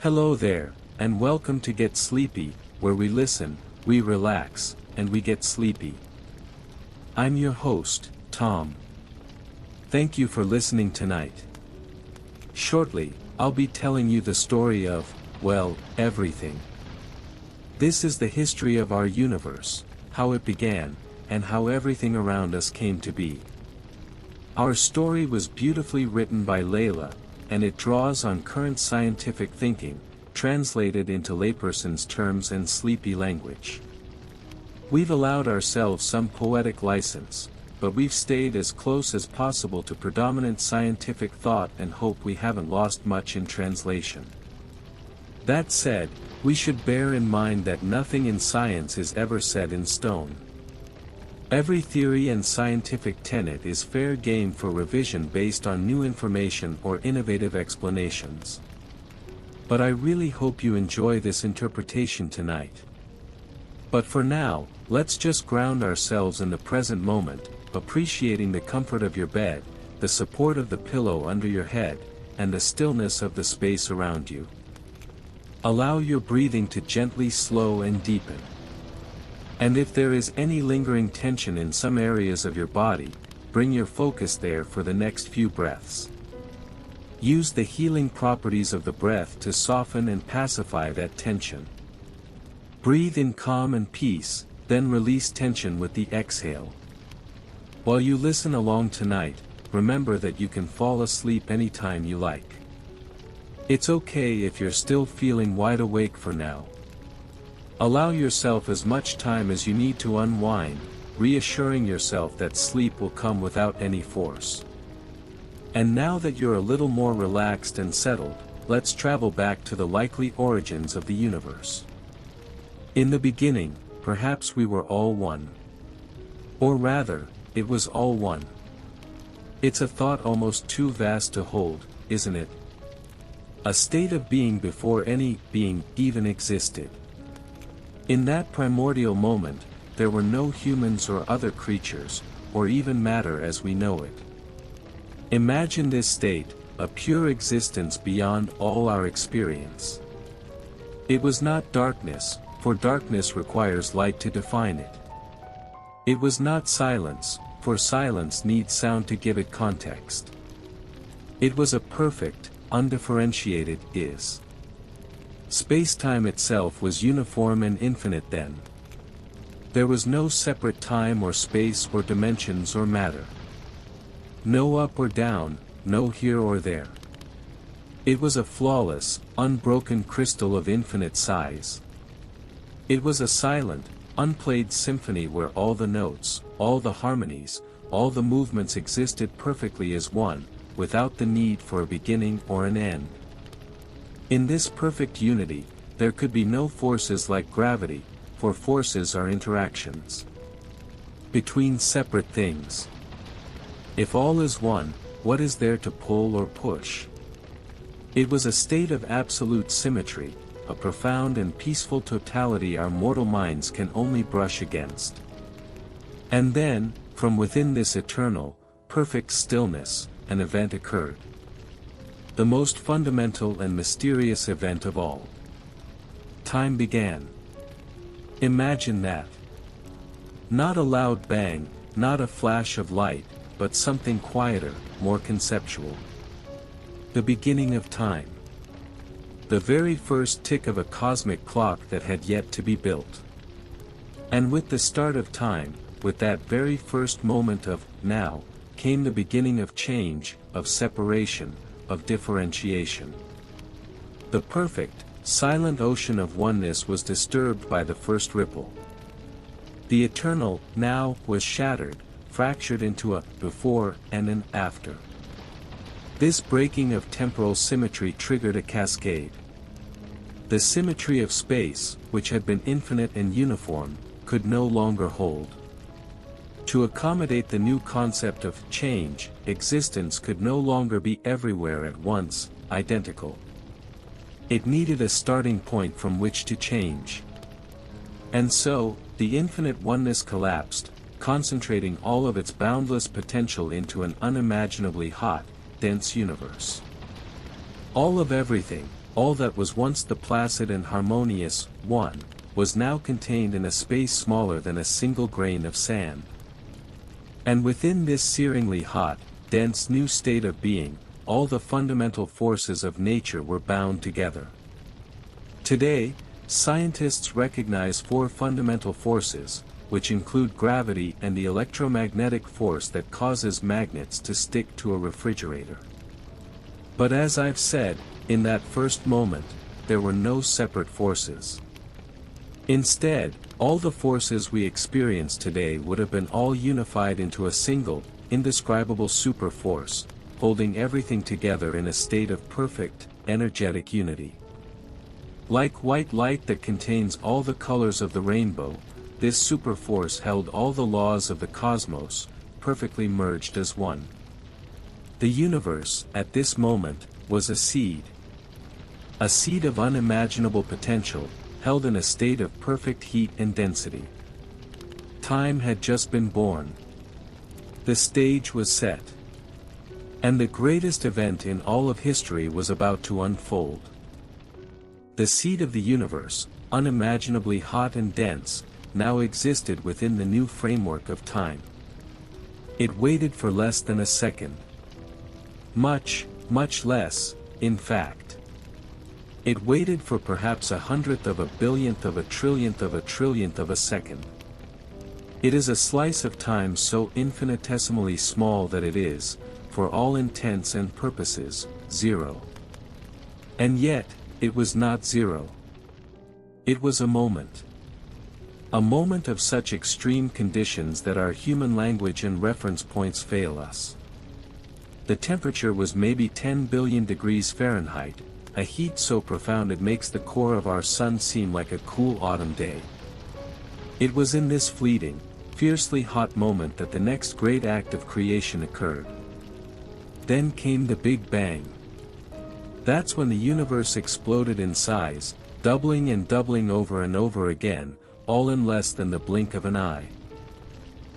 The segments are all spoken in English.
Hello there, and welcome to Get Sleepy, where we listen, we relax, and we get sleepy. I'm your host, Tom. Thank you for listening tonight. Shortly, I'll be telling you the story of, well, everything. This is the history of our universe, how it began, and how everything around us came to be. Our story was beautifully written by Layla, and it draws on current scientific thinking, translated into layperson's terms and sleepy language. We've allowed ourselves some poetic license, but we've stayed as close as possible to predominant scientific thought and hope we haven't lost much in translation. That said, we should bear in mind that nothing in science is ever set in stone. Every theory and scientific tenet is fair game for revision based on new information or innovative explanations. But I really hope you enjoy this interpretation tonight. But for now, let's just ground ourselves in the present moment, appreciating the comfort of your bed, the support of the pillow under your head, and the stillness of the space around you. Allow your breathing to gently slow and deepen. And if there is any lingering tension in some areas of your body, bring your focus there for the next few breaths. Use the healing properties of the breath to soften and pacify that tension. Breathe in calm and peace, then release tension with the exhale. While you listen along tonight, remember that you can fall asleep anytime you like. It's okay if you're still feeling wide awake for now. Allow yourself as much time as you need to unwind, reassuring yourself that sleep will come without any force. And now that you're a little more relaxed and settled, let's travel back to the likely origins of the universe. In the beginning, perhaps we were all one. Or rather, it was all one. It's a thought almost too vast to hold, isn't it? A state of being before any being even existed. In that primordial moment, there were no humans or other creatures, or even matter as we know it. Imagine this state, a pure existence beyond all our experience. It was not darkness, for darkness requires light to define it. It was not silence, for silence needs sound to give it context. It was a perfect, undifferentiated is. Space-time itself was uniform and infinite then. There was no separate time or space or dimensions or matter. No up or down, no here or there. It was a flawless, unbroken crystal of infinite size. It was a silent, unplayed symphony where all the notes, all the harmonies, all the movements existed perfectly as one, without the need for a beginning or an end. In this perfect unity, there could be no forces like gravity, for forces are interactions between separate things. If all is one, what is there to pull or push? It was a state of absolute symmetry, a profound and peaceful totality our mortal minds can only brush against. And then, from within this eternal, perfect stillness, an event occurred. The most fundamental and mysterious event of all. Time began. Imagine that. Not a loud bang, not a flash of light, but something quieter, more conceptual. The beginning of time. The very first tick of a cosmic clock that had yet to be built. And with the start of time, with that very first moment of now, came the beginning of change, of separation, of differentiation. The perfect, silent ocean of oneness was disturbed by the first ripple. The eternal, now, was shattered, fractured into a before and an after. This breaking of temporal symmetry triggered a cascade. The symmetry of space, which had been infinite and uniform, could no longer hold. To accommodate the new concept of change, existence could no longer be everywhere at once, identical. It needed a starting point from which to change. And so, the infinite oneness collapsed, concentrating all of its boundless potential into an unimaginably hot, dense universe. All of everything, all that was once the placid and harmonious one, was now contained in a space smaller than a single grain of sand. And within this searingly hot, dense new state of being, all the fundamental forces of nature were bound together. Today, scientists recognize four fundamental forces, which include gravity and the electromagnetic force that causes magnets to stick to a refrigerator. But as I've said, in that first moment, there were no separate forces. Instead, all the forces we experience today would have been all unified into a single, indescribable super force, holding everything together in a state of perfect, energetic unity. Like white light that contains all the colors of the rainbow, this super force held all the laws of the cosmos, perfectly merged as one. The universe, at this moment, was a seed. A seed of unimaginable potential, held in a state of perfect heat and density. Time had just been born. The stage was set. And the greatest event in all of history was about to unfold. The seed of the universe, unimaginably hot and dense, now existed within the new framework of time. It waited for less than a second. Much less, in fact. It waited for perhaps 100th of a billionth of a trillionth of a second. It is a slice of time so infinitesimally small that it is, for all intents and purposes, zero. And yet, it was not zero. It was a moment. A moment of such extreme conditions that our human language and reference points fail us. The temperature was maybe 10 billion degrees Fahrenheit, a heat so profound it makes the core of our sun seem like a cool autumn day. It was in this fleeting, fiercely hot moment that the next great act of creation occurred. Then came the Big Bang. That's when the universe exploded in size, doubling and doubling over and over again, all in less than the blink of an eye.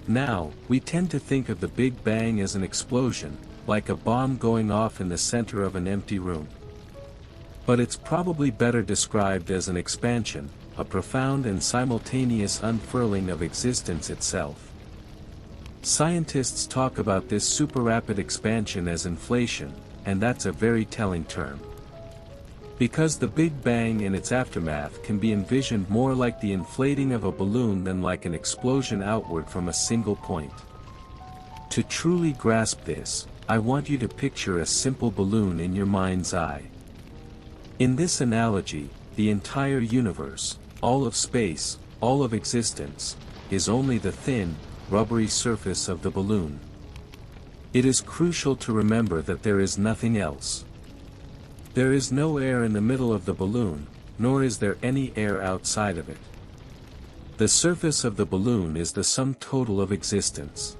Now, we tend to think of the Big Bang as an explosion, like a bomb going off in the center of an empty room. But it's probably better described as an expansion, a profound and simultaneous unfurling of existence itself. Scientists talk about this super-rapid expansion as inflation, and that's a very telling term. Because the Big Bang and its aftermath can be envisioned more like the inflating of a balloon than like an explosion outward from a single point. To truly grasp this, I want you to picture a simple balloon in your mind's eye. In this analogy, the entire universe, all of space, all of existence, is only the thin, rubbery surface of the balloon. It is crucial to remember that there is nothing else. There is no air in the middle of the balloon, nor is there any air outside of it. The surface of the balloon is the sum total of existence.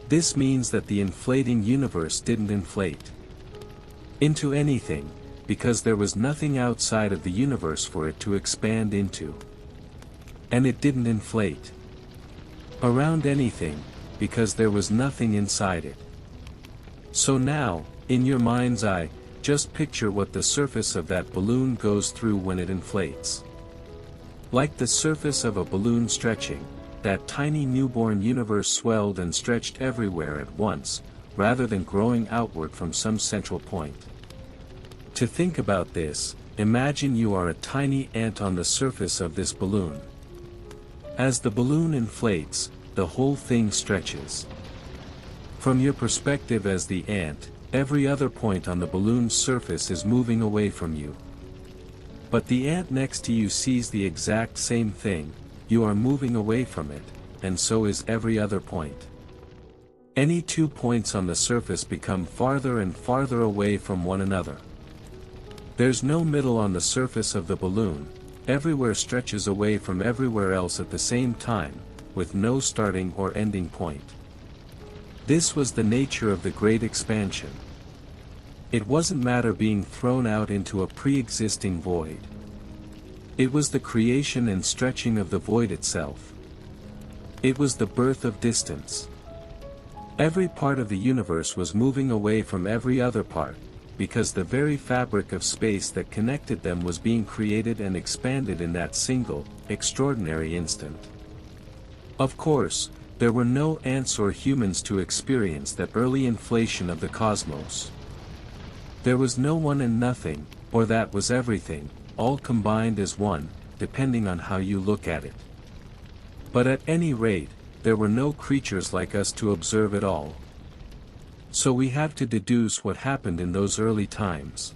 This means that the inflating universe didn't inflate into anything, because there was nothing outside of the universe for it to expand into. And it didn't inflate around anything, because there was nothing inside it. So now, in your mind's eye, just picture what the surface of that balloon goes through when it inflates. Like the surface of a balloon stretching, that tiny newborn universe swelled and stretched everywhere at once, rather than growing outward from some central point. To think about this, imagine you are a tiny ant on the surface of this balloon. As the balloon inflates, the whole thing stretches. From your perspective as the ant, every other point on the balloon's surface is moving away from you. But the ant next to you sees the exact same thing, you are moving away from it, and so is every other point. Any 2 points on the surface become farther and farther away from one another. There's no middle on the surface of the balloon, everywhere stretches away from everywhere else at the same time, with no starting or ending point. This was the nature of the Great Expansion. It wasn't matter being thrown out into a pre-existing void. It was the creation and stretching of the void itself. It was the birth of distance. Every part of the universe was moving away from every other part, because the very fabric of space that connected them was being created and expanded in that single, extraordinary instant. Of course, there were no ants or humans to experience that early inflation of the cosmos. There was no one and nothing, or that was everything, all combined as one, depending on how you look at it. But at any rate, there were no creatures like us to observe it all. So we have to deduce what happened in those early times.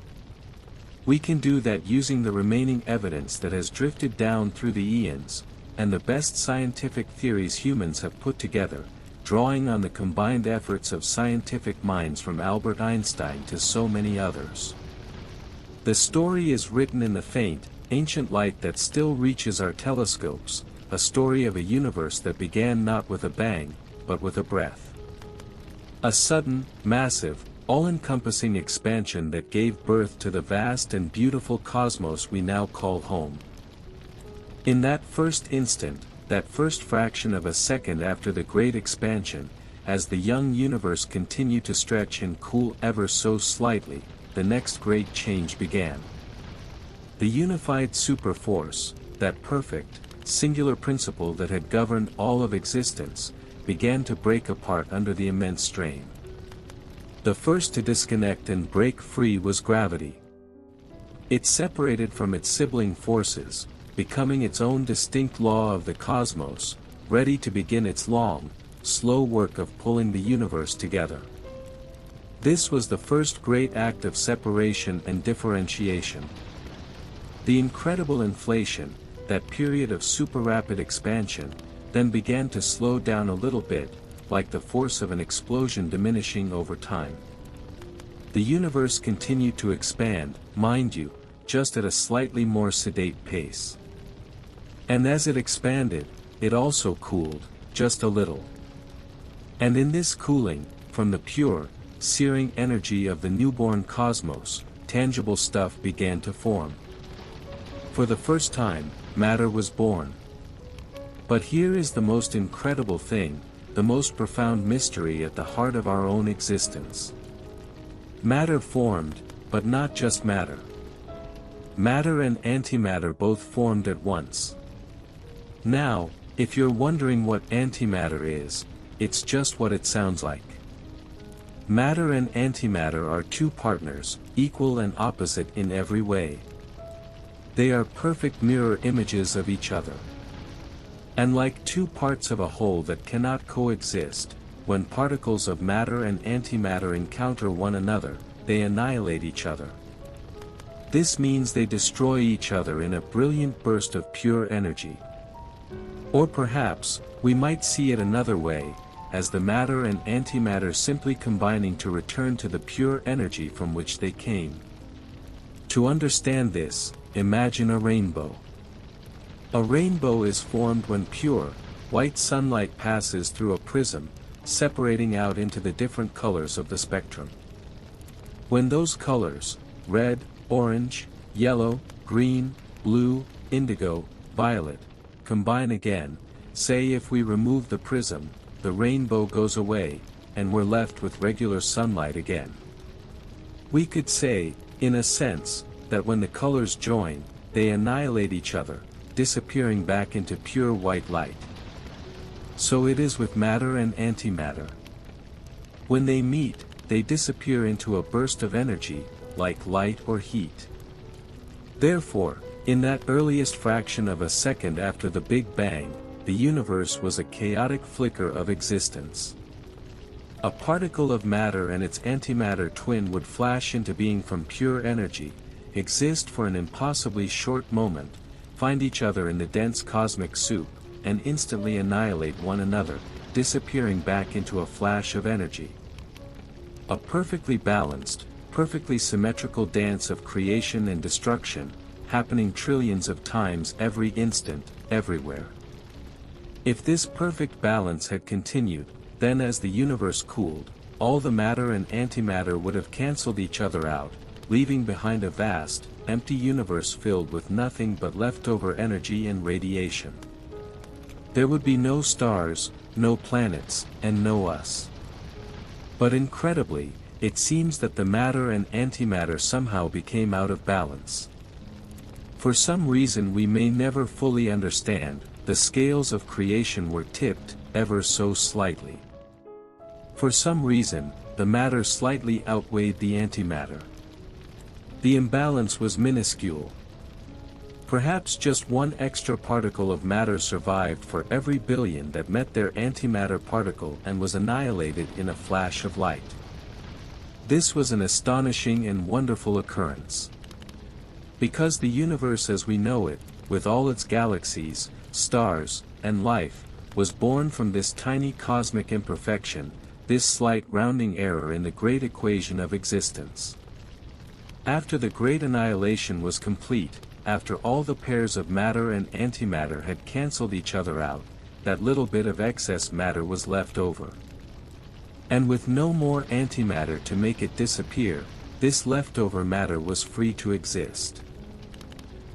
We can do that using the remaining evidence that has drifted down through the eons, and the best scientific theories humans have put together, drawing on the combined efforts of scientific minds from Albert Einstein to so many others. The story is written in the faint, ancient light that still reaches our telescopes, a story of a universe that began not with a bang, but with a breath. A sudden, massive, all-encompassing expansion that gave birth to the vast and beautiful cosmos we now call home. In that first instant, that first fraction of a second after the great expansion, as the young universe continued to stretch and cool ever so slightly, the next great change began. The unified superforce, that perfect, singular principle that had governed all of existence, began to break apart under the immense strain. The first to disconnect and break free was gravity. It separated from its sibling forces, becoming its own distinct law of the cosmos, ready to begin its long, slow work of pulling the universe together. This was the first great act of separation and differentiation. The incredible inflation, that period of super-rapid expansion, then began to slow down a little bit, like the force of an explosion diminishing over time. The universe continued to expand, mind you, just at a slightly more sedate pace. And as it expanded, it also cooled, just a little. And in this cooling, from the pure, searing energy of the newborn cosmos, tangible stuff began to form. For the first time, matter was born. But here is the most incredible thing, the most profound mystery at the heart of our own existence. Matter formed, but not just matter. Matter and antimatter both formed at once. Now, if you're wondering what antimatter is, it's just what it sounds like. Matter and antimatter are two partners, equal and opposite in every way. They are perfect mirror images of each other. And like two parts of a whole that cannot coexist, when particles of matter and antimatter encounter one another, they annihilate each other. This means they destroy each other in a brilliant burst of pure energy. Or perhaps, we might see it another way, as the matter and antimatter simply combining to return to the pure energy from which they came. To understand this, imagine a rainbow. A rainbow is formed when pure, white sunlight passes through a prism, separating out into the different colors of the spectrum. When those colors, red, orange, yellow, green, blue, indigo, violet, combine again, say if we remove the prism, the rainbow goes away, and we're left with regular sunlight again. We could say, in a sense, that when the colors join, they annihilate each other, disappearing back into pure white light. So it is with matter and antimatter. When they meet, they disappear into a burst of energy, like light or heat. Therefore, in that earliest fraction of a second after the Big Bang, the universe was a chaotic flicker of existence. A particle of matter and its antimatter twin would flash into being from pure energy, exist for an impossibly short moment, find each other in the dense cosmic soup, and instantly annihilate one another, disappearing back into a flash of energy. A perfectly balanced, perfectly symmetrical dance of creation and destruction, happening trillions of times every instant, everywhere. If this perfect balance had continued, then as the universe cooled, all the matter and antimatter would have cancelled each other out, leaving behind a vast, empty universe filled with nothing but leftover energy and radiation. There would be no stars, no planets, and no us. But incredibly, it seems that the matter and antimatter somehow became out of balance. For some reason we may never fully understand, the scales of creation were tipped, ever so slightly. For some reason, the matter slightly outweighed the antimatter. The imbalance was minuscule. Perhaps just one extra particle of matter survived for every billion that met their antimatter particle and was annihilated in a flash of light. This was an astonishing and wonderful occurrence. Because the universe as we know it, with all its galaxies, stars, and life, was born from this tiny cosmic imperfection, this slight rounding error in the great equation of existence. After the great annihilation was complete, after all the pairs of matter and antimatter had cancelled each other out, that little bit of excess matter was left over. And with no more antimatter to make it disappear, this leftover matter was free to exist.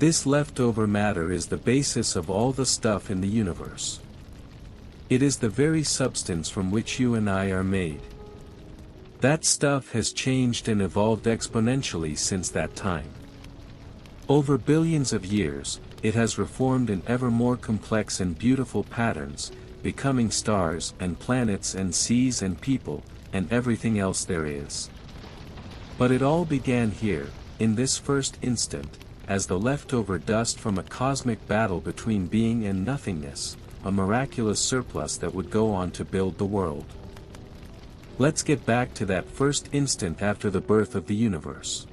This leftover matter is the basis of all the stuff in the universe. It is the very substance from which you and I are made. That stuff has changed and evolved exponentially since that time. Over billions of years, it has reformed in ever more complex and beautiful patterns, becoming stars and planets and seas and people, and everything else there is. But it all began here, in this first instant, as the leftover dust from a cosmic battle between being and nothingness, a miraculous surplus that would go on to build the world. Let's get back to that first instant after the birth of the universe.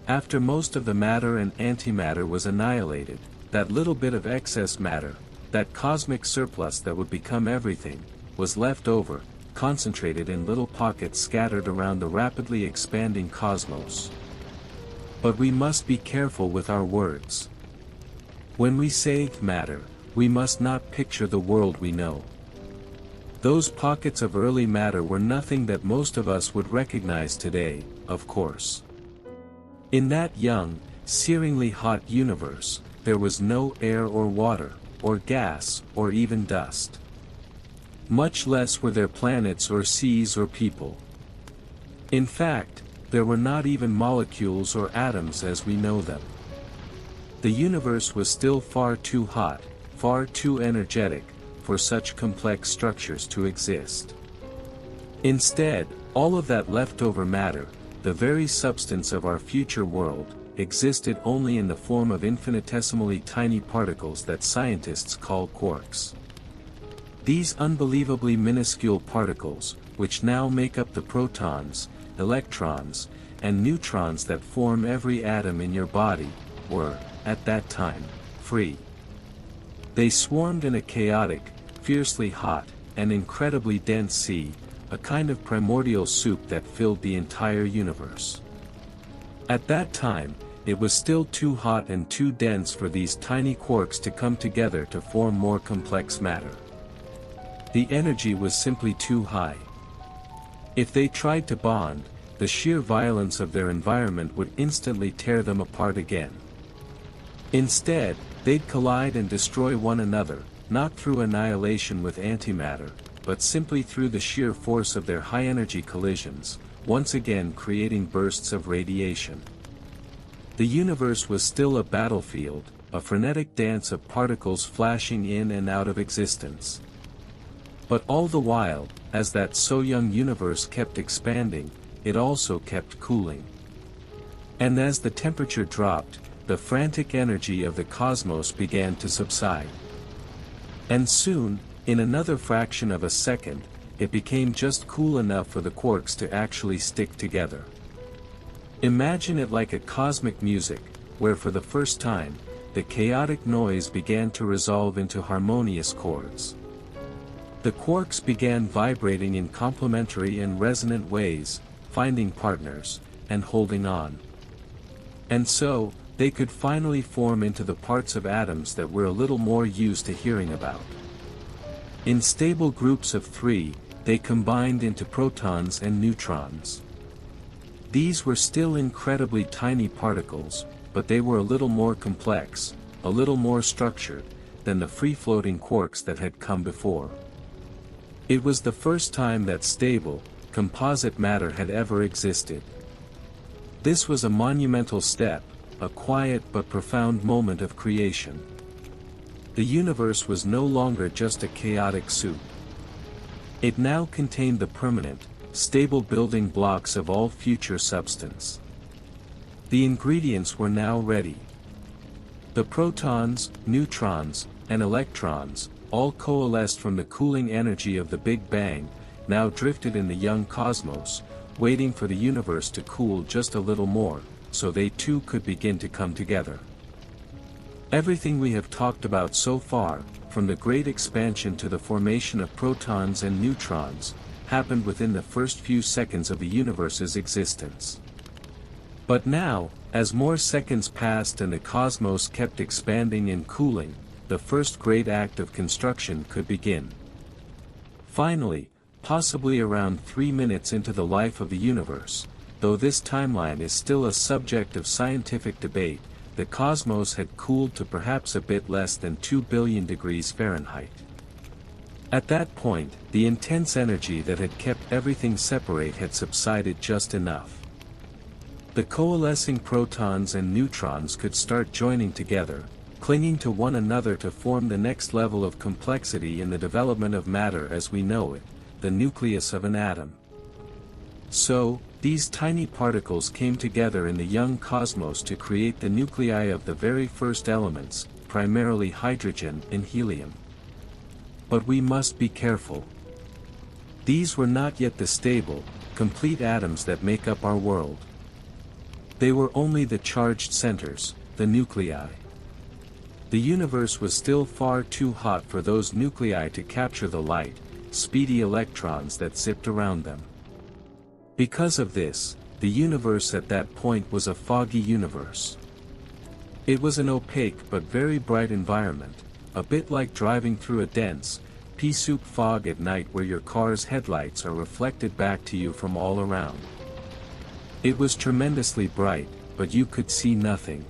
After most of the matter and antimatter was annihilated, that little bit of excess matter, that cosmic surplus that would become everything, was left over, concentrated in little pockets scattered around the rapidly expanding cosmos. But we must be careful with our words. When we say matter, we must not picture the world we know. Those pockets of early matter were nothing that most of us would recognize today, of course. In that young, searingly hot universe, there was no air or water, or gas, or even dust. Much less were there planets or seas or people. In fact, there were not even molecules or atoms as we know them. The universe was still far too hot, far too energetic, for such complex structures to exist. Instead, all of that leftover matter, the very substance of our future world, existed only in the form of infinitesimally tiny particles that scientists call quarks. These unbelievably minuscule particles, which now make up the protons, electrons, and neutrons that form every atom in your body, were, at that time, free. They swarmed in a chaotic, fiercely hot, and incredibly dense sea, a kind of primordial soup that filled the entire universe. At that time, it was still too hot and too dense for these tiny quarks to come together to form more complex matter. The energy was simply too high. If they tried to bond, the sheer violence of their environment would instantly tear them apart again. Instead, they'd collide and destroy one another, not through annihilation with antimatter, but simply through the sheer force of their high-energy collisions, once again creating bursts of radiation. The universe was still a battlefield, a frenetic dance of particles flashing in and out of existence. But all the while, as that so young universe kept expanding, it also kept cooling. And as the temperature dropped, the frantic energy of the cosmos began to subside. And soon, in another fraction of a second, it became just cool enough for the quarks to actually stick together. Imagine it like a cosmic music, where for the first time, the chaotic noise began to resolve into harmonious chords. The quarks began vibrating in complementary and resonant ways, finding partners, and holding on. And so, they could finally form into the parts of atoms that we're a little more used to hearing about. In stable groups of three, they combined into protons and neutrons. These were still incredibly tiny particles, but they were a little more complex, a little more structured, than the free-floating quarks that had come before. It was the first time that stable, composite matter had ever existed. This was a monumental step, a quiet but profound moment of creation. The universe was no longer just a chaotic soup. It now contained the permanent, stable building blocks of all future substance. The ingredients were now ready. The protons, neutrons, and electrons, all coalesced from the cooling energy of the Big Bang, now drifted in the young cosmos, waiting for the universe to cool just a little more, so they too could begin to come together. Everything we have talked about so far, from the great expansion to the formation of protons and neutrons, happened within the first few seconds of the universe's existence. But now, as more seconds passed and the cosmos kept expanding and cooling, the first great act of construction could begin. Finally, possibly around 3 minutes into the life of the universe, though this timeline is still a subject of scientific debate, the cosmos had cooled to perhaps a bit less than 2 billion degrees Fahrenheit. At that point, the intense energy that had kept everything separate had subsided just enough. The coalescing protons and neutrons could start joining together, clinging to one another to form the next level of complexity in the development of matter as we know it, the nucleus of an atom. So, these tiny particles came together in the young cosmos to create the nuclei of the very first elements, primarily hydrogen and helium. But we must be careful. These were not yet the stable, complete atoms that make up our world. They were only the charged centers, the nuclei. The universe was still far too hot for those nuclei to capture the light, speedy electrons that zipped around them. Because of this, the universe at that point was a foggy universe. It was an opaque but very bright environment, a bit like driving through a dense, pea-soup fog at night where your car's headlights are reflected back to you from all around. It was tremendously bright, but you could see nothing.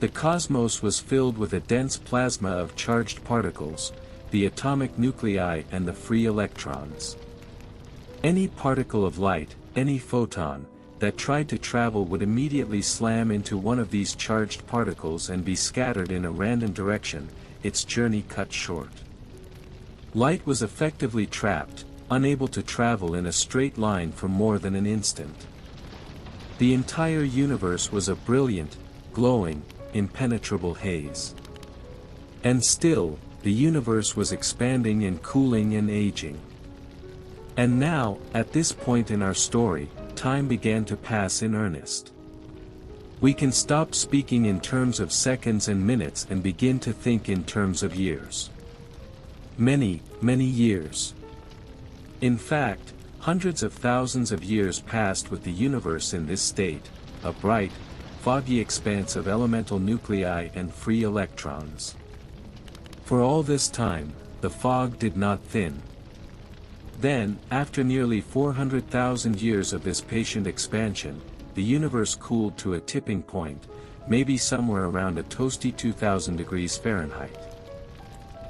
The cosmos was filled with a dense plasma of charged particles, the atomic nuclei and the free electrons. Any particle of light, any photon, that tried to travel would immediately slam into one of these charged particles and be scattered in a random direction, its journey cut short. Light was effectively trapped, unable to travel in a straight line for more than an instant. The entire universe was a brilliant, glowing, impenetrable haze. And still, the universe was expanding and cooling and aging. And now, at this point in our story, time began to pass in earnest. We can stop speaking in terms of seconds and minutes and begin to think in terms of years. Many, many years. In fact, hundreds of thousands of years passed with the universe in this state, a bright, foggy expanse of elemental nuclei and free electrons. For all this time, the fog did not thin. Then, after nearly 400,000 years of this patient expansion, the universe cooled to a tipping point, maybe somewhere around a toasty 2000 degrees Fahrenheit.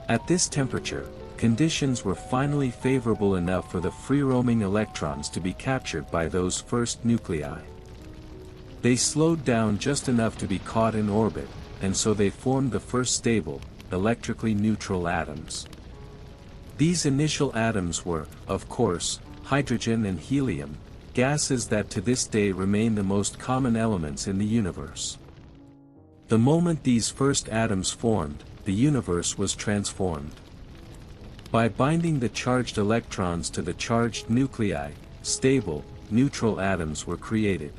At this temperature, conditions were finally favorable enough for the free-roaming electrons to be captured by those first nuclei. They slowed down just enough to be caught in orbit, and so they formed the first stable, electrically neutral atoms. These initial atoms were, of course, hydrogen and helium, gases that to this day remain the most common elements in the universe. The moment these first atoms formed, the universe was transformed. By binding the charged electrons to the charged nuclei, stable, neutral atoms were created.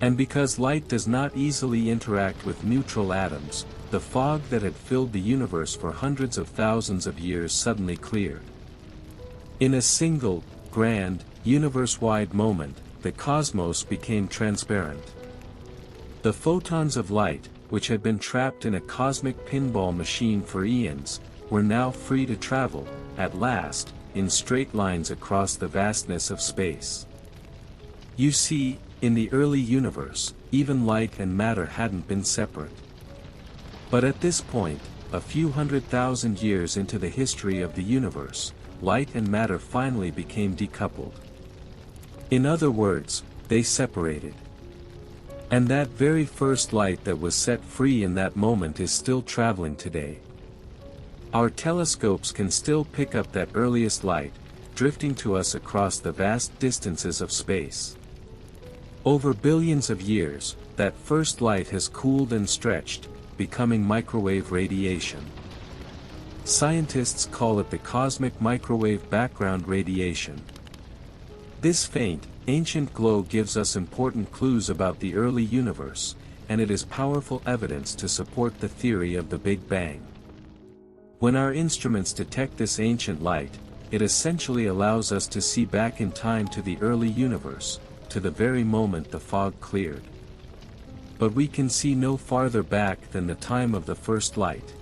And because light does not easily interact with neutral atoms, the fog that had filled the universe for hundreds of thousands of years suddenly cleared. In a single, grand, universe-wide moment, the cosmos became transparent. The photons of light, which had been trapped in a cosmic pinball machine for eons, were now free to travel, at last, in straight lines across the vastness of space. You see, in the early universe, even light and matter hadn't been separate. But at this point, a few 100,000 years into the history of the universe, light and matter finally became decoupled. In other words, they separated. And that very first light that was set free in that moment is still traveling today. Our telescopes can still pick up that earliest light, drifting to us across the vast distances of space. Over billions of years, that first light has cooled and stretched, becoming microwave radiation. Scientists call it the cosmic microwave background radiation. This faint, ancient glow gives us important clues about the early universe, and it is powerful evidence to support the theory of the Big Bang. When our instruments detect this ancient light, it essentially allows us to see back in time to the early universe, to the very moment the fog cleared. But we can see no farther back than the time of the first light.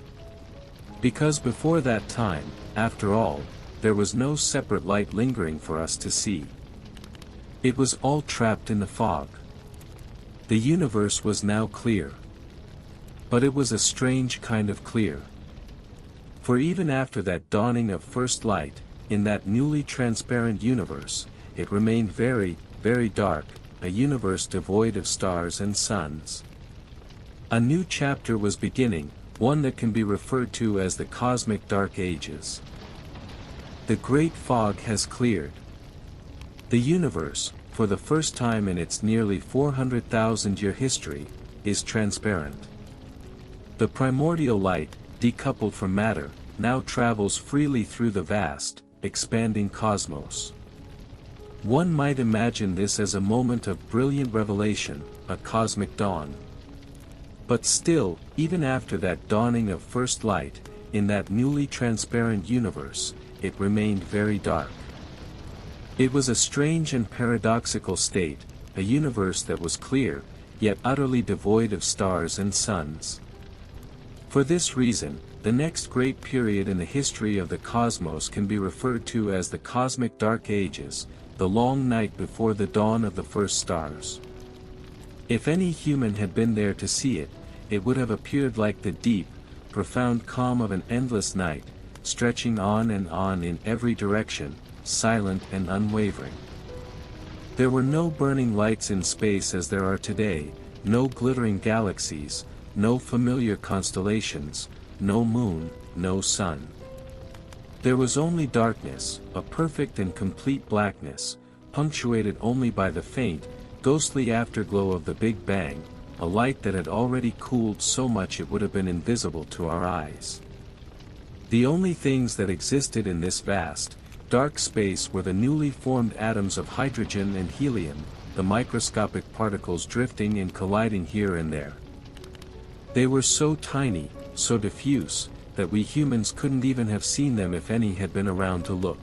Because before that time, after all, there was no separate light lingering for us to see. It was all trapped in the fog. The universe was now clear. But it was a strange kind of clear. For even after that dawning of first light, in that newly transparent universe, it remained very, very dark, a universe devoid of stars and suns. A new chapter was beginning, one that can be referred to as the cosmic dark ages. The great fog has cleared. The universe, for the first time in its nearly 400,000-year history, is transparent. The primordial light, decoupled from matter, now travels freely through the vast, expanding cosmos. One might imagine this as a moment of brilliant revelation, a cosmic dawn. But still, even after that dawning of first light, in that newly transparent universe, it remained very dark. It was a strange and paradoxical state, a universe that was clear, yet utterly devoid of stars and suns. For this reason, the next great period in the history of the cosmos can be referred to as the cosmic dark ages, the long night before the dawn of the first stars. If any human had been there to see it, it would have appeared like the deep, profound calm of an endless night, stretching on and on in every direction, silent and unwavering. There were no burning lights in space as there are today, no glittering galaxies, no familiar constellations, no moon, no sun. There was only darkness, a perfect and complete blackness, punctuated only by the faint, ghostly afterglow of the Big Bang, a light that had already cooled so much it would have been invisible to our eyes. The only things that existed in this vast, dark space were the newly formed atoms of hydrogen and helium, the microscopic particles drifting and colliding here and there. They were so tiny, so diffuse, that we humans couldn't even have seen them if any had been around to look.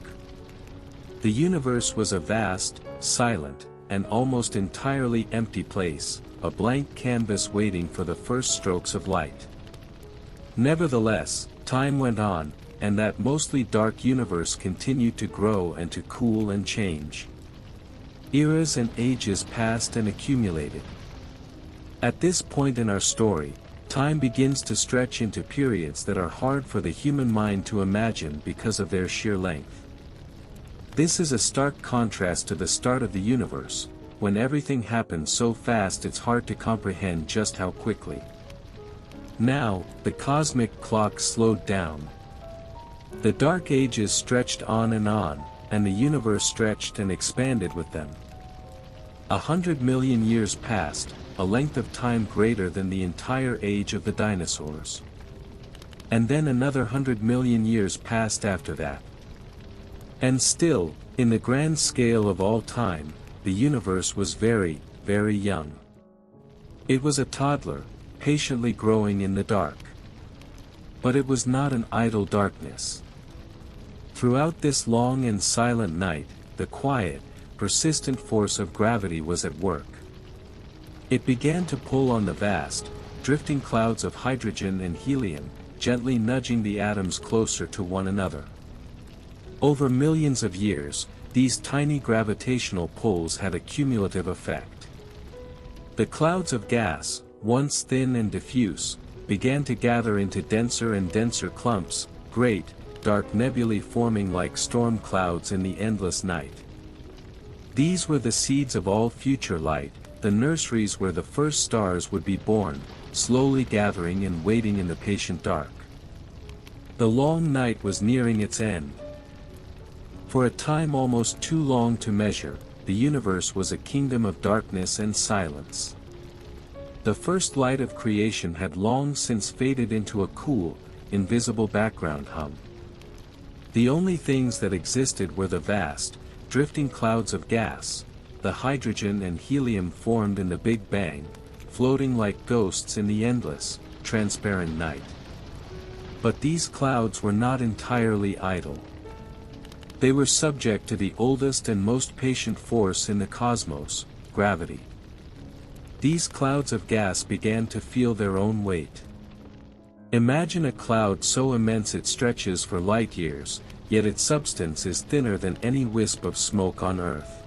The universe was a vast, silent, and almost entirely empty place, a blank canvas waiting for the first strokes of light. Nevertheless, time went on, and that mostly dark universe continued to grow and to cool and change. Eras and ages passed and accumulated. At this point in our story, time begins to stretch into periods that are hard for the human mind to imagine because of their sheer length. This is a stark contrast to the start of the universe, when everything happened so fast it's hard to comprehend just how quickly. Now, the cosmic clock slowed down. The dark ages stretched on, and the universe stretched and expanded with them. 100 million years passed, a length of time greater than the entire age of the dinosaurs. And then another 100 million years passed after that. And still, in the grand scale of all time, the universe was very, very young. It was a toddler, patiently growing in the dark. But it was not an idle darkness. Throughout this long and silent night, the quiet, persistent force of gravity was at work. It began to pull on the vast, drifting clouds of hydrogen and helium, gently nudging the atoms closer to one another. Over millions of years, these tiny gravitational pulls had a cumulative effect. The clouds of gas, once thin and diffuse, began to gather into denser and denser clumps, great, dark nebulae forming like storm clouds in the endless night. These were the seeds of all future light, the nurseries where the first stars would be born, slowly gathering and waiting in the patient dark. The long night was nearing its end. For a time almost too long to measure, the universe was a kingdom of darkness and silence. The first light of creation had long since faded into a cool, invisible background hum. The only things that existed were the vast, drifting clouds of gas, the hydrogen and helium formed in the Big Bang, floating like ghosts in the endless, transparent night. But these clouds were not entirely idle. They were subject to the oldest and most patient force in the cosmos, gravity. These clouds of gas began to feel their own weight. Imagine a cloud so immense it stretches for light years, yet its substance is thinner than any wisp of smoke on Earth.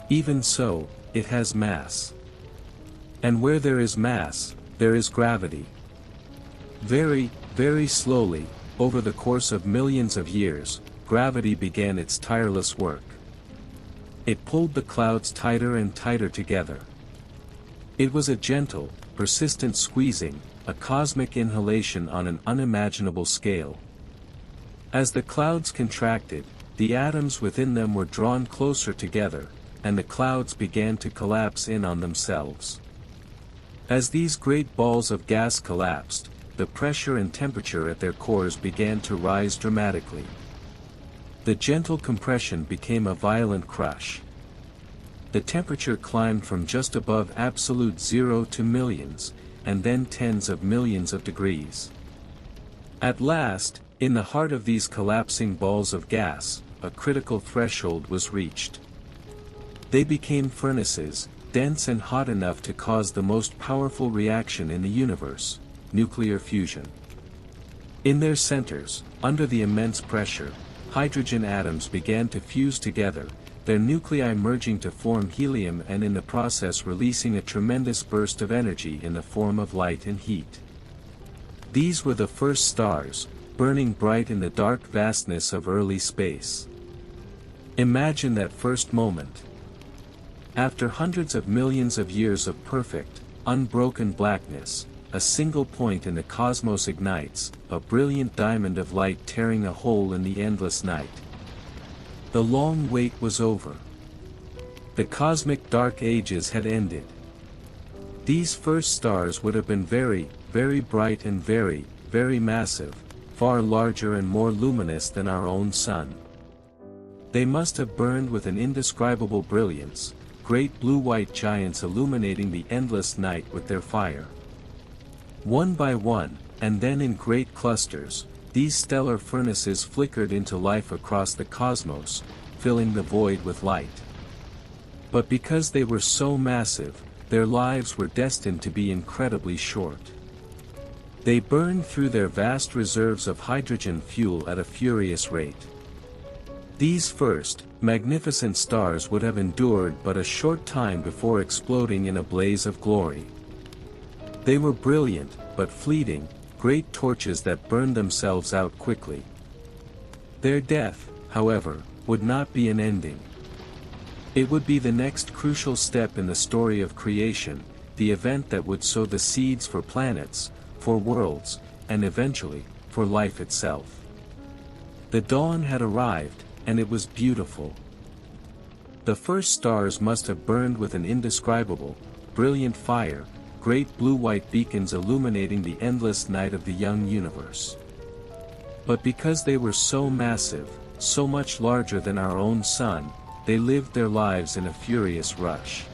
Even so, it has mass. And where there is mass, there is gravity. Very, very slowly, over the course of millions of years, gravity began its tireless work. It pulled the clouds tighter and tighter together. It was a gentle, persistent squeezing, a cosmic inhalation on an unimaginable scale. As the clouds contracted, the atoms within them were drawn closer together, and the clouds began to collapse in on themselves. As these great balls of gas collapsed, the pressure and temperature at their cores began to rise dramatically. The gentle compression became a violent crush. The temperature climbed from just above absolute zero to millions, and then tens of millions of degrees. At last, in the heart of these collapsing balls of gas, a critical threshold was reached. They became furnaces, dense and hot enough to cause the most powerful reaction in the universe, nuclear fusion. In their centers, under the immense pressure, hydrogen atoms began to fuse together, their nuclei merging to form helium and in the process releasing a tremendous burst of energy in the form of light and heat. These were the first stars, burning bright in the dark vastness of early space. Imagine that first moment. After hundreds of millions of years of perfect, unbroken blackness, a single point in the cosmos ignites, a brilliant diamond of light tearing a hole in the endless night. The long wait was over. The cosmic dark ages had ended. These first stars would have been very, very bright and very, very massive, far larger and more luminous than our own sun. They must have burned with an indescribable brilliance, great blue-white giants illuminating the endless night with their fire. One by one, and then in great clusters, these stellar furnaces flickered into life across the cosmos, filling the void with light. But because they were so massive, their lives were destined to be incredibly short. They burned through their vast reserves of hydrogen fuel at a furious rate. These first, magnificent stars would have endured but a short time before exploding in a blaze of glory. They were brilliant, but fleeting, great torches that burned themselves out quickly. Their death, however, would not be an ending. It would be the next crucial step in the story of creation, the event that would sow the seeds for planets, for worlds, and eventually, for life itself. The dawn had arrived, and it was beautiful. The first stars must have burned with an indescribable, brilliant fire, great blue-white beacons illuminating the endless night of the young universe. But because they were so massive, so much larger than our own sun, they lived their lives in a furious rush.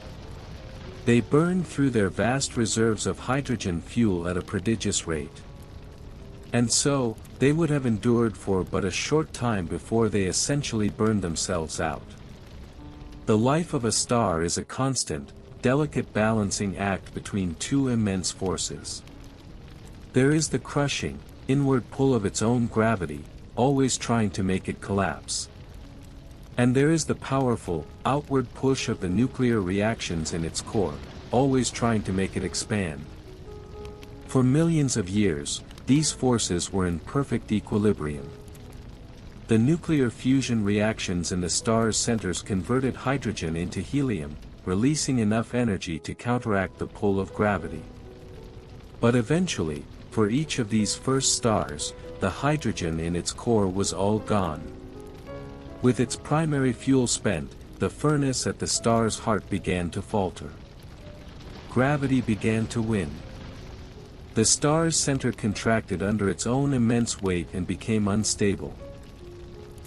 They burned through their vast reserves of hydrogen fuel at a prodigious rate. And so, they would have endured for but a short time before they essentially burned themselves out. The life of a star is a constant, delicate balancing act between two immense forces. There is the crushing, inward pull of its own gravity, always trying to make it collapse. And there is the powerful, outward push of the nuclear reactions in its core, always trying to make it expand. For millions of years, these forces were in perfect equilibrium. The nuclear fusion reactions in the star's centers converted hydrogen into helium, releasing enough energy to counteract the pull of gravity. But eventually, for each of these first stars, the hydrogen in its core was all gone. With its primary fuel spent, the furnace at the star's heart began to falter. Gravity began to win. The star's center contracted under its own immense weight and became unstable.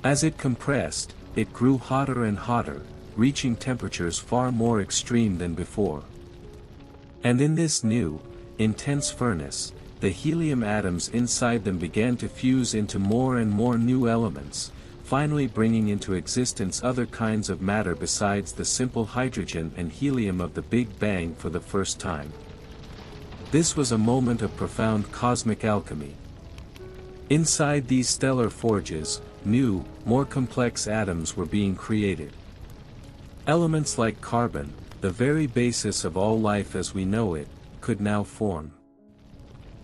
As it compressed, it grew hotter and hotter, reaching temperatures far more extreme than before. And in this new, intense furnace, the helium atoms inside them began to fuse into more and more new elements, finally bringing into existence other kinds of matter besides the simple hydrogen and helium of the Big Bang for the first time. This was a moment of profound cosmic alchemy. Inside these stellar forges, new, more complex atoms were being created. Elements like carbon, the very basis of all life as we know it, could now form.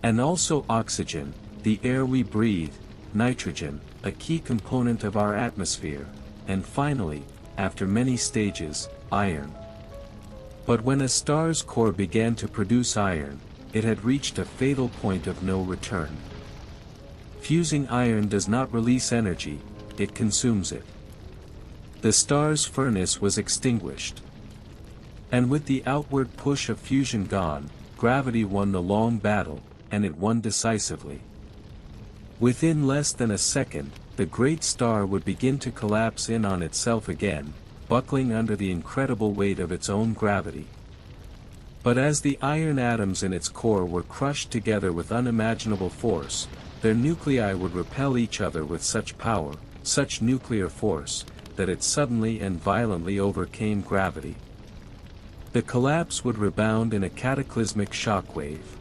And also oxygen, the air we breathe, nitrogen, a key component of our atmosphere, and finally, after many stages, iron. But when a star's core began to produce iron, it had reached a fatal point of no return. Fusing iron does not release energy, it consumes it. The star's furnace was extinguished. And with the outward push of fusion gone, gravity won the long battle, and it won decisively. Within less than a second, the great star would begin to collapse in on itself again, buckling under the incredible weight of its own gravity. But as the iron atoms in its core were crushed together with unimaginable force, their nuclei would repel each other with such power, such nuclear force, that it suddenly and violently overcame gravity. The collapse would rebound in a cataclysmic shock wave.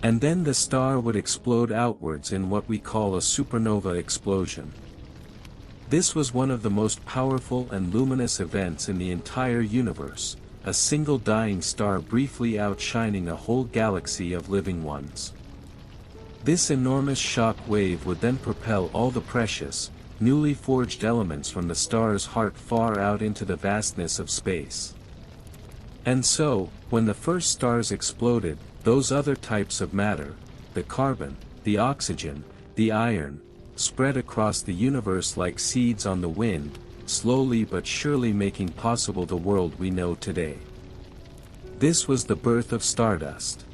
And then the star would explode outwards in what we call a supernova explosion. This was one of the most powerful and luminous events in the entire universe, a single dying star briefly outshining a whole galaxy of living ones. This enormous shock wave would then propel all the precious, newly forged elements from the star's heart far out into the vastness of space. And so, when the first stars exploded, those other types of matter, the carbon, the oxygen, the iron, spread across the universe like seeds on the wind, slowly but surely making possible the world we know today. This was the birth of Stardust.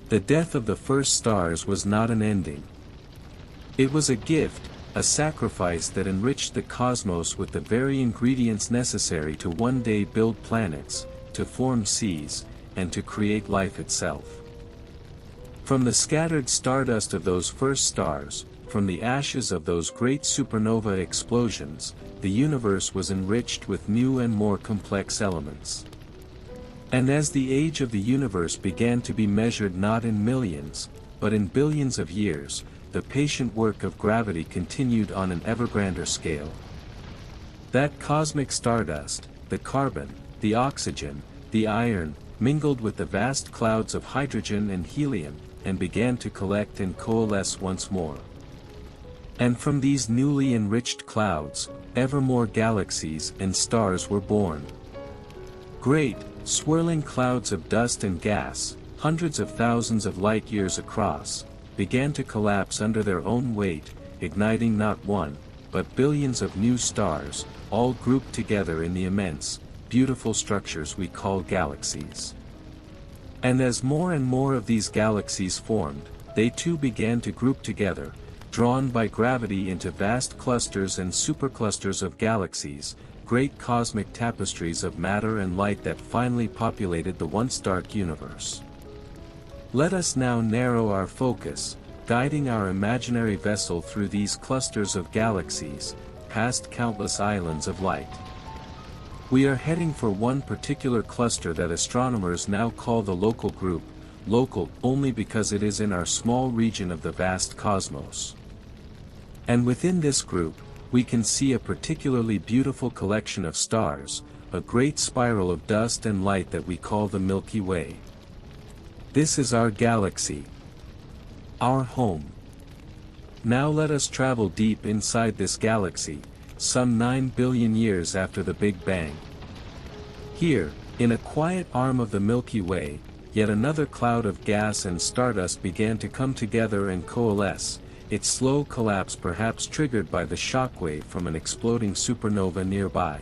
The death of the first stars was not an ending. It was a gift, a sacrifice that enriched the cosmos with the very ingredients necessary to one day build planets, to form seas, and to create life itself. From the scattered stardust of those first stars, from the ashes of those great supernova explosions, the universe was enriched with new and more complex elements. And as the age of the universe began to be measured not in millions, but in billions of years, the patient work of gravity continued on an ever grander scale. That cosmic stardust, the carbon, the oxygen, the iron, mingled with the vast clouds of hydrogen and helium, and began to collect and coalesce once more. And from these newly enriched clouds, ever more galaxies and stars were born. Great, swirling clouds of dust and gas, hundreds of thousands of light years across, began to collapse under their own weight, igniting not one, but billions of new stars, all grouped together in the immense, beautiful structures we call galaxies. And as more and more of these galaxies formed, they too began to group together, drawn by gravity into vast clusters and superclusters of galaxies, great cosmic tapestries of matter and light that finally populated the once dark universe. Let us now narrow our focus, guiding our imaginary vessel through these clusters of galaxies, past countless islands of light. We are heading for one particular cluster that astronomers now call the local group, local only because it is in our small region of the vast cosmos. And within this group, we can see a particularly beautiful collection of stars, a great spiral of dust and light that we call the Milky Way. This is our galaxy. Our home. Now let us travel deep inside this galaxy, some 9 billion years after the Big Bang. Here, in a quiet arm of the Milky Way, yet another cloud of gas and stardust began to come together and coalesce, its slow collapse perhaps triggered by the shockwave from an exploding supernova nearby.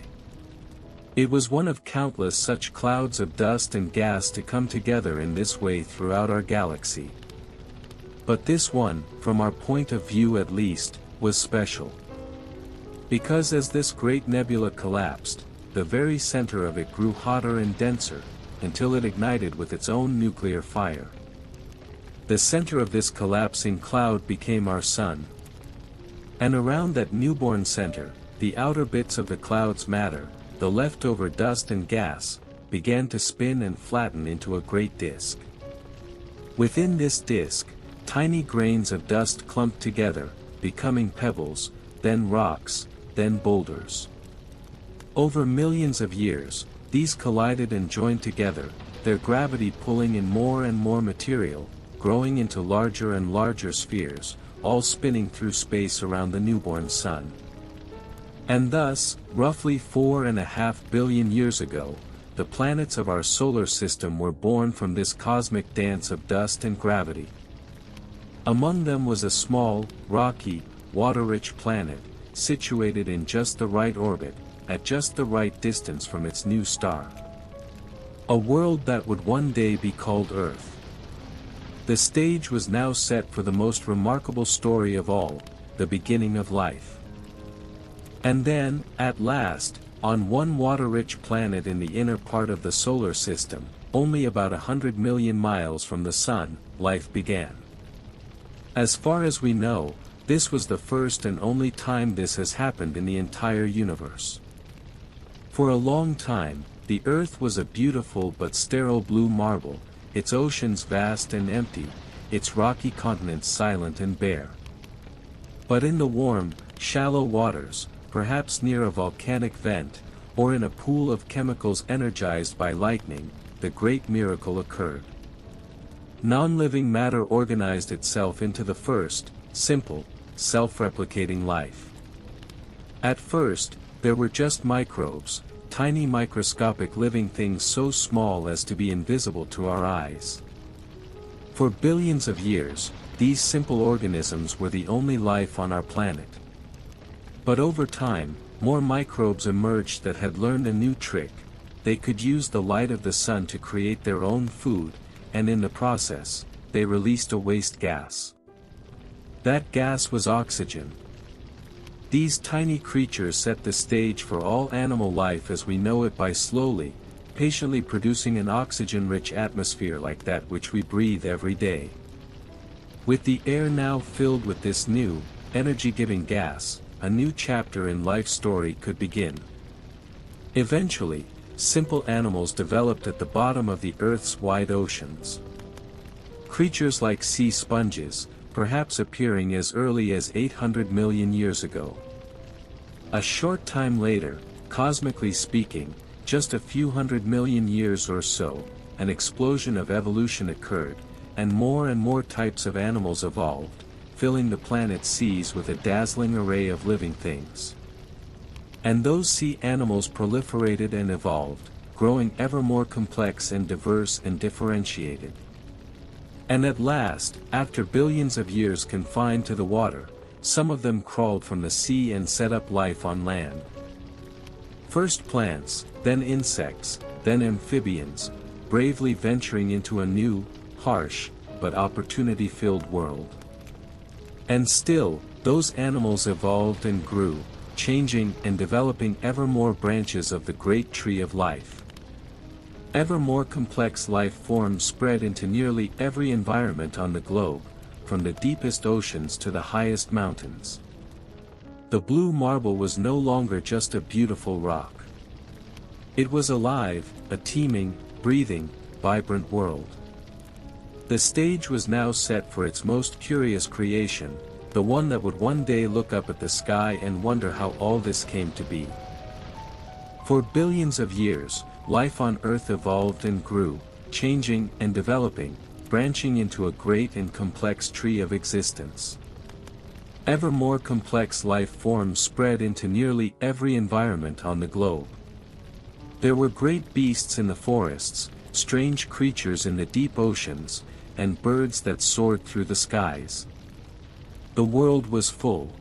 It was one of countless such clouds of dust and gas to come together in this way throughout our galaxy. But this one, from our point of view at least, was special. Because as this great nebula collapsed, the very center of it grew hotter and denser, until it ignited with its own nuclear fire. The center of this collapsing cloud became our sun. And around that newborn center, the outer bits of the cloud's matter, the leftover dust and gas, began to spin and flatten into a great disk. Within this disk, tiny grains of dust clumped together, becoming pebbles, then rocks, then boulders. Over millions of years, these collided and joined together, their gravity pulling in more and more material, growing into larger and larger spheres, all spinning through space around the newborn sun. And thus, roughly 4.5 billion years ago, the planets of our solar system were born from this cosmic dance of dust and gravity. Among them was a small, rocky, water-rich planet, situated in just the right orbit, at just the right distance from its new star. A world that would one day be called Earth. The stage was now set for the most remarkable story of all, the beginning of life. And then, at last, on one water-rich planet in the inner part of the solar system, only about 100 million miles from the Sun, life began. As far as we know, this was the first and only time this has happened in the entire universe. For a long time, the Earth was a beautiful but sterile blue marble, its oceans vast and empty, its rocky continents silent and bare. But in the warm, shallow waters, perhaps near a volcanic vent, or in a pool of chemicals energized by lightning, the great miracle occurred. Non-living matter organized itself into the first, simple, self-replicating life. At first, there were just microbes, tiny microscopic living things so small as to be invisible to our eyes. For billions of years, these simple organisms were the only life on our planet. But over time, more microbes emerged that had learned a new trick. They could use the light of the sun to create their own food, and in the process, they released a waste gas. That gas was oxygen. These tiny creatures set the stage for all animal life as we know it by slowly, patiently producing an oxygen-rich atmosphere like that which we breathe every day. With the air now filled with this new, energy-giving gas, a new chapter in life's story could begin. Eventually, simple animals developed at the bottom of the Earth's wide oceans. Creatures like sea sponges, perhaps appearing as early as 800 million years ago. A short time later, cosmically speaking, just a few 100 million years or so, an explosion of evolution occurred, and more types of animals evolved, filling the planet's seas with a dazzling array of living things. And those sea animals proliferated and evolved, growing ever more complex and diverse and differentiated. And at last, after billions of years confined to the water, some of them crawled from the sea and set up life on land. First plants, then insects, then amphibians, bravely venturing into a new, harsh, but opportunity-filled world. And still, those animals evolved and grew, changing and developing ever more branches of the great tree of life. Ever more complex life forms spread into nearly every environment on the globe, from the deepest oceans to the highest mountains. The blue marble was no longer just a beautiful rock. It was alive, a teeming, breathing, vibrant world. The stage was now set for its most curious creation, the one that would one day look up at the sky and wonder how all this came to be. For billions of years, life on Earth evolved and grew, changing and developing, branching into a great and complex tree of existence. Ever more complex life forms spread into nearly every environment on the globe. There were great beasts in the forests, strange creatures in the deep oceans, and birds that soared through the skies. The world was full.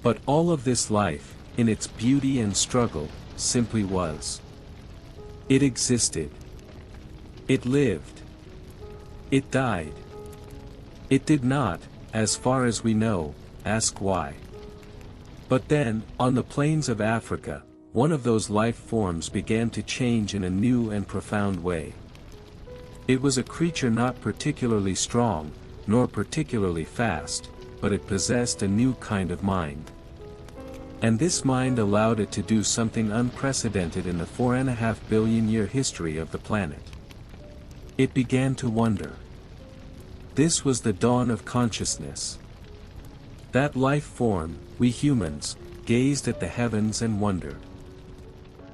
But all of this life, in its beauty and struggle, simply was. It existed. It lived. It died. It did not, as far as we know, ask why. But then, on the plains of Africa, one of those life forms began to change in a new and profound way. It was a creature not particularly strong, nor particularly fast, but it possessed a new kind of mind. And this mind allowed it to do something unprecedented in the 4.5-billion-year history of the planet. It began to wonder. This was the dawn of consciousness. That life form, we humans, gazed at the heavens and wondered.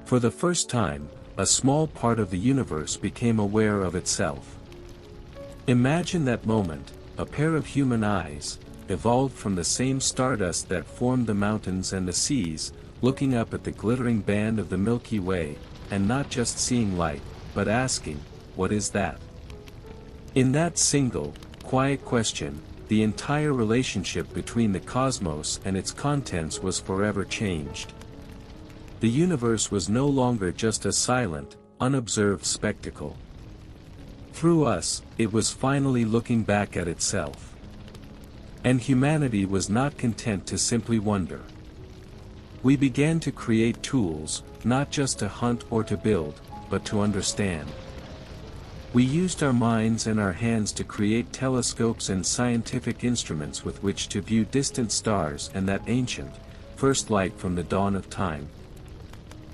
For the first time, a small part of the universe became aware of itself. Imagine that moment, a pair of human eyes, evolved from the same stardust that formed the mountains and the seas, looking up at the glittering band of the Milky Way, and not just seeing light, but asking, "What is that?" In that single, quiet question, the entire relationship between the cosmos and its contents was forever changed. The universe was no longer just a silent, unobserved spectacle. Through us, it was finally looking back at itself. And humanity was not content to simply wonder. We began to create tools, not just to hunt or to build, but to understand. We used our minds and our hands to create telescopes and scientific instruments with which to view distant stars and that ancient, first light from the dawn of time.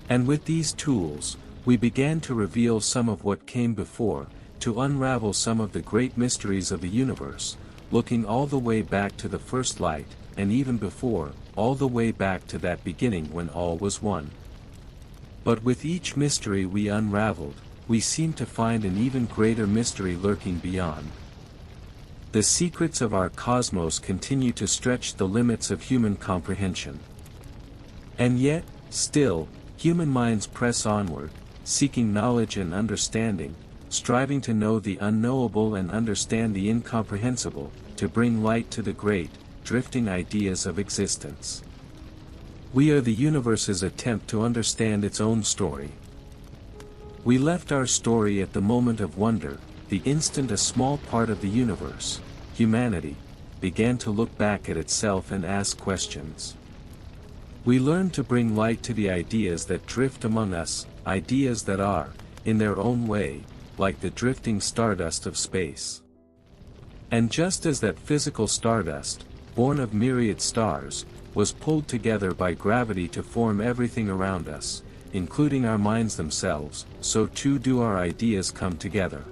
And with these tools, we began to reveal some of what came before, to unravel some of the great mysteries of the universe, looking all the way back to the first light, and even before, all the way back to that beginning when all was one. But with each mystery we unraveled, we seemed to find an even greater mystery lurking beyond. The secrets of our cosmos continue to stretch the limits of human comprehension. And yet, still, human minds press onward, seeking knowledge and understanding, striving to know the unknowable and understand the incomprehensible, to bring light to the great, drifting ideas of existence. We are the universe's attempt to understand its own story. We left our story at the moment of wonder, the instant a small part of the universe, humanity, began to look back at itself and ask questions. We learned to bring light to the ideas that drift among us, ideas that are, in their own way, like the drifting stardust of space. And just as that physical stardust, born of myriad stars, was pulled together by gravity to form everything around us, including our minds themselves, so too do our ideas come together.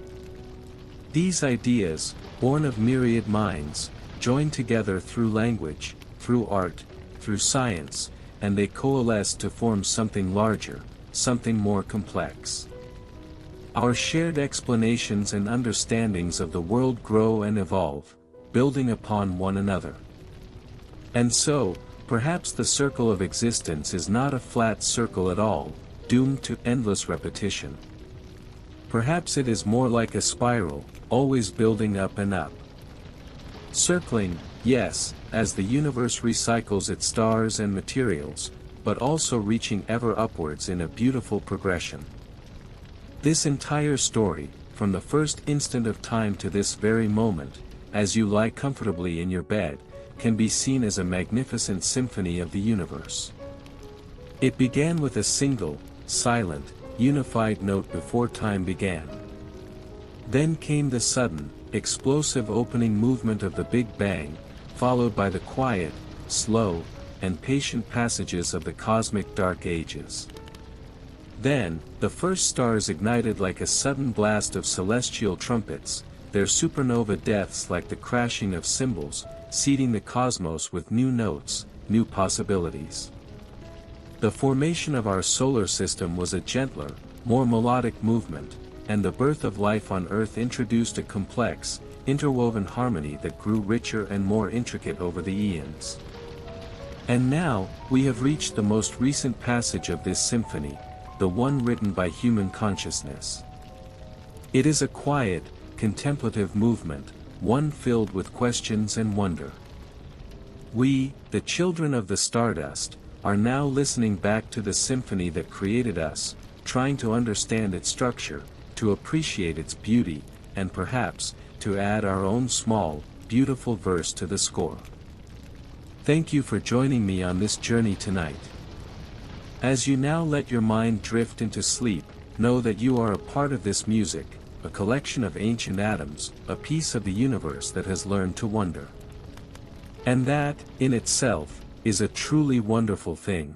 These ideas, born of myriad minds, join together through language, through art, through science, and they coalesce to form something larger, something more complex. Our shared explanations and understandings of the world grow and evolve, building upon one another. And so, perhaps the circle of existence is not a flat circle at all, doomed to endless repetition. Perhaps it is more like a spiral, always building up and up. Circling, yes, as the universe recycles its stars and materials, but also reaching ever upwards in a beautiful progression. This entire story, from the first instant of time to this very moment, as you lie comfortably in your bed, can be seen as a magnificent symphony of the universe. It began with a single, silent, unified note before time began. Then came the sudden, explosive opening movement of the Big Bang, followed by the quiet, slow, and patient passages of the cosmic dark ages. Then, the first stars ignited like a sudden blast of celestial trumpets, their supernova deaths like the crashing of cymbals, seeding the cosmos with new notes, new possibilities. The formation of our solar system was a gentler, more melodic movement, and the birth of life on Earth introduced a complex, interwoven harmony that grew richer and more intricate over the eons. And now, we have reached the most recent passage of this symphony, the one written by human consciousness. It is a quiet, contemplative movement, one filled with questions and wonder. We, the children of the Stardust, are now listening back to the symphony that created us, trying to understand its structure, to appreciate its beauty, and perhaps, to add our own small, beautiful verse to the score. Thank you for joining me on this journey tonight. As you now let your mind drift into sleep, know that you are a part of this music, a collection of ancient atoms, a piece of the universe that has learned to wonder. And that, in itself, is a truly wonderful thing.